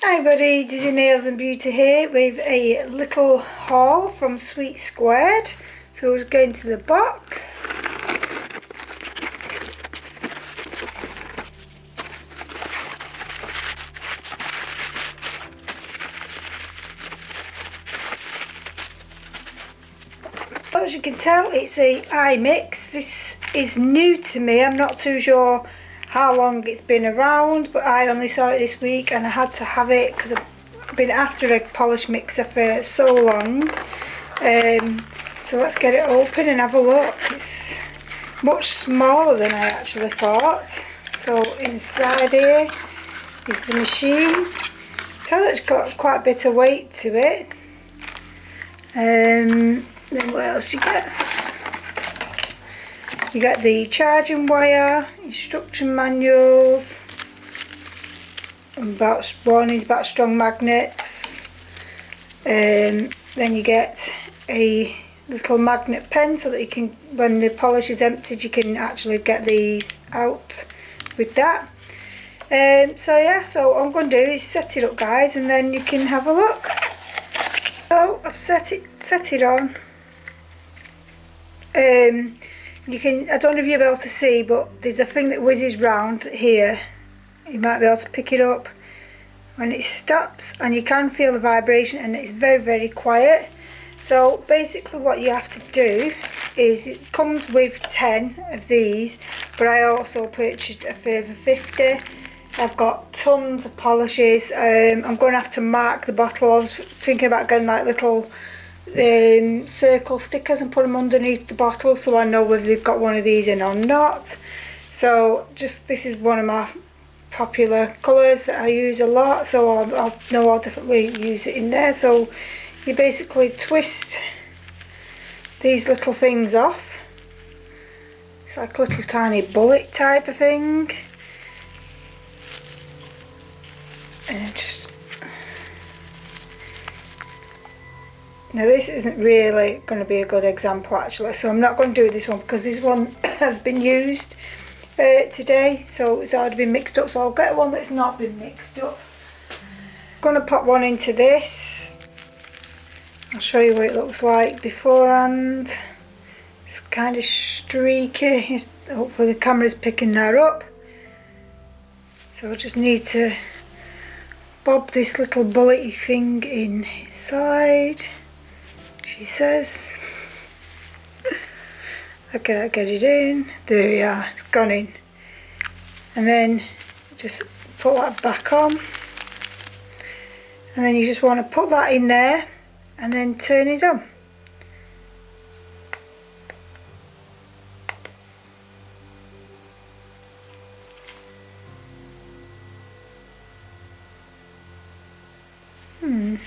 Hi buddy, Dizzy Nails and Beauty here with a little haul from Sweet Squared. So we'll just go into the box. As you can tell, it's a Imix. This is new to me. I'm not too sure how long it's been around, but I only saw it this week and I had to have it because I've been after a polish mixer for so long. So let's get it open and have a look. It's much smaller than I actually thought. So inside here is the machine. Tell it's got quite a bit of weight to it. Then what else you get? You get the charging wire, instruction manuals, and warnings about strong magnets. Then you get a little magnet pen so that you can, when the polish is emptied, you can actually get these out with that. So yeah, so what I'm going to do is set it up, guys, and then you can have a look. So I've set it on. You can, I don't know if you'll be able to see, but there's a thing that whizzes round here. You might be able to pick it up when it stops, and you can feel the vibration, and it's very, very quiet. So basically what you have to do is, it comes with 10 of these, but I also purchased a further 50. I've got tons of polishes. I'm going to have to mark the bottle. I was thinking about getting like little circle stickers and put them underneath the bottle so I know whether they've got one of these in or not. So just, this is one of my popular colours that I use a lot, so I'll know I'll definitely use it in there. So you basically twist these little things off. It's like a little tiny bullet type of thing, and just, now this isn't really going to be a good example actually, so I'm not going to do this one because this one has been used today, so it's already been mixed up, so I'll get one that's not been mixed up. I'm going to pop one into this. I'll show you what it looks like beforehand. It's kind of streaky. Hopefully the camera's picking that up. So I just need to bob this little bullety thing inside, she says. Okay, get it in. There we are, it's gone in. And then just put that back on. And then you just want to put that in there and then turn it on. Ooh.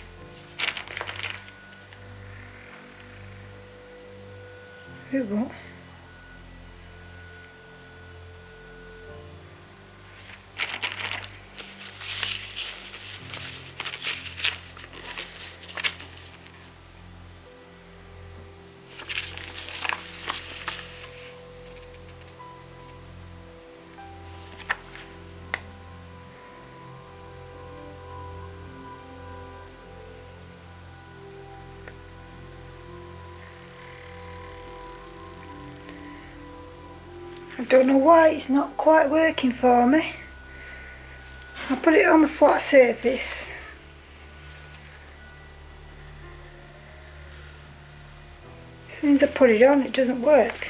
I don't know why it's not quite working for me. I'll put it on the flat surface. As soon as I put it on, it doesn't work.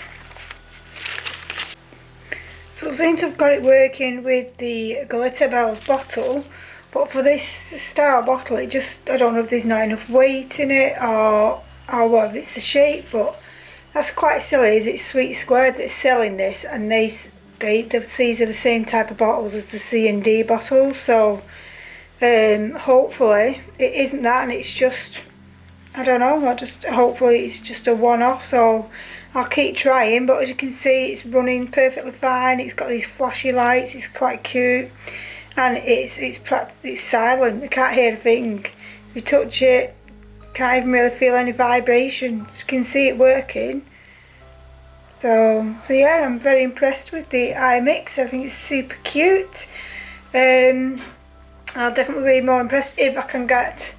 So it seems to have got it working with the Glitter Bells bottle, but for this style bottle, it just, I don't know if there's not enough weight in it or what, if it's the shape, but that's quite silly. Is it Sweet Squared that's selling this, and these are the same type of bottles as the C&D bottles, so hopefully it isn't that, and it's just, I don't know, hopefully it's just a one-off. So I'll keep trying, but as you can see, it's running perfectly fine. It's got these flashy lights, it's quite cute, and it's silent. You can't hear a thing. If you touch it, can't even really feel any vibrations. You can see it working. So yeah, I'm very impressed with the Imix. I think it's super cute. I'll definitely be more impressed if I can get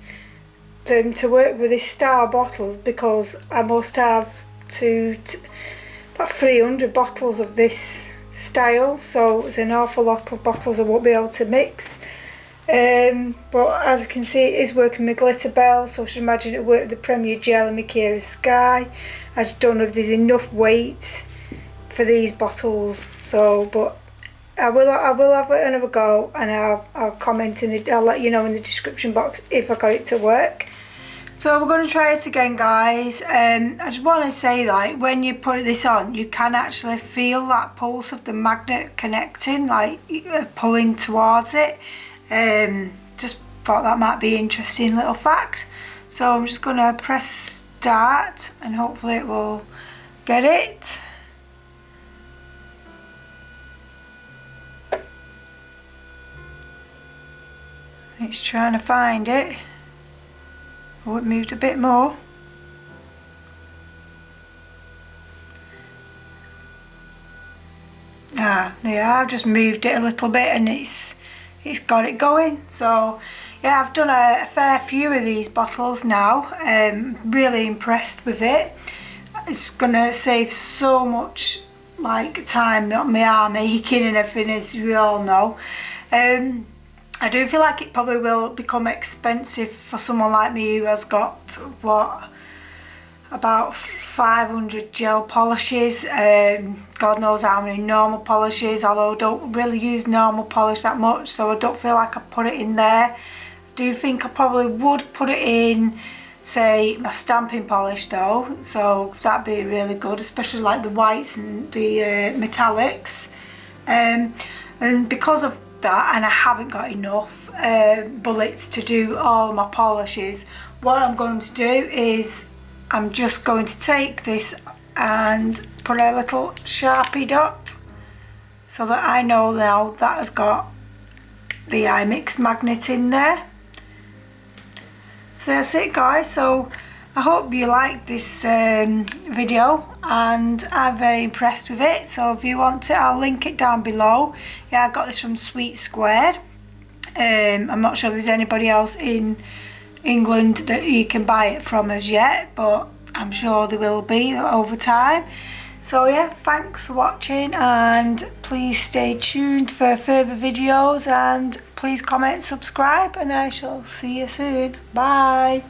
them to work with this style bottle, because I must have about 300 bottles of this style, so it's an awful lot of bottles I won't be able to mix. But as you can see, it is working with Glitter Bell, so I should imagine it worked with the Premier Gel and Mikira Sky. I just don't know if there's enough weight for these bottles, so but I will have another go, and I'll comment I'll let you know in the description box if I got it to work. So we're going to try it again, guys. I just want to say, like, when you put this on, you can actually feel that pulse of the magnet connecting, like pulling towards it. Just thought that might be an interesting little fact. So I'm just going to press start and hopefully it will get it. It's trying to find it. Oh, it moved a bit more. Yeah, I've just moved it a little bit and it's got it going. So yeah, I've done a fair few of these bottles now. Really impressed with it. It's gonna save so much like time, not my arm aching and everything, as we all know. I do feel like it probably will become expensive for someone like me who has got, what, about 500 gel polishes. God knows how many normal polishes, although I don't really use normal polish that much, so I don't feel like I put it in there. I do think I probably would put it in, say, my stamping polish though, so that'd be really good, especially like the whites and the metallics. And because of that, and I haven't got enough bullets to do all my polishes, what I'm going to do is I'm just going to take this and put a little Sharpie dot so that I know now that has got the Imix magnet in there. So that's it, guys. So I hope you liked this video, and I'm very impressed with it. So if you want it, I'll link it down below. Yeah, I got this from Sweet Squared. I'm not sure if there's anybody else in England that you can buy it from as yet, but I'm sure there will be over time. So yeah, thanks for watching, and please stay tuned for further videos, and please comment, subscribe, and I shall see you soon. Bye.